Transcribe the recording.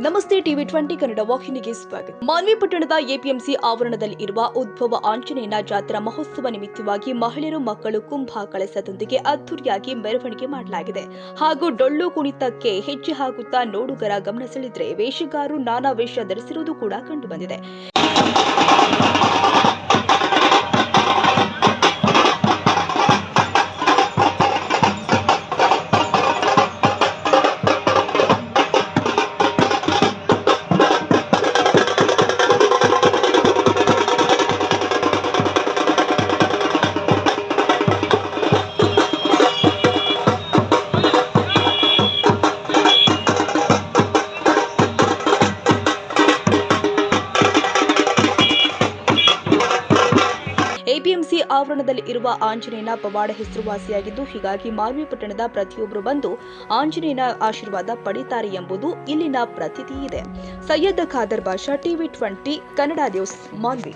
ನಮಸ್ತೆ ಟಿವಿ 20 ಕನ್ನಡ ವಾಹಿನಿಗೆ ಸ್ವಾಗತ. ಮಾನ್ವಿ ಪಟ್ಟಣದ ಎಪಿಎಂಸಿ ಆವರಣದಲ್ಲಿ ಇರುವ ಉದ್ಭವ ಆಂಜನೇಯನ ಜಾತ್ರಾ ಮಹೋತ್ಸವ ನಿಮಿತ್ತವಾಗಿ ಮಹಿಳೆಯರು ಮಕ್ಕಳು ಕುಂಭ ಕಳಸದೊಂದಿಗೆ ಅದ್ದೂರಿಯಾಗಿ ಮೆರವಣಿಗೆ ಮಾಡಲಾಗಿದೆ. ಹಾಗೂ ಡೊಳ್ಳು ಕುಣಿತಕ್ಕೆ ಹೆಜ್ಜೆ ಹಾಕುತ್ತಾ ನೋಡುಗರ ಗಮನ ಸೆಳೆದರೆ ವೇಷಗಾರರು ನಾನಾ ವೇಷ ಧರಿಸಿರುವುದು ಕೂಡ ಕಂಡುಬಂದಿದೆ. ಎಪಿಎಂಸಿ ಆವರಣದಲ್ಲಿ ಇರುವ ಆಂಜನೇಯನ ಪವಾಡ ಹೆಸರುವಾಸಿಯಾಗಿದ್ದು, ಹೀಗಾಗಿ ಮಾನ್ವಿ ಪಟ್ಟಣದ ಪ್ರತಿಯೊಬ್ಬರು ಬಂದು ಆಂಜನೇಯನ ಆಶೀರ್ವಾದ ಪಡೆಯುತ್ತಾರೆ ಎಂಬುದು ಇಲ್ಲಿನ ಪ್ರತೀತಿ ಇದೆ. Syed Khader Basha, TV 20 Kannada news, Manvi.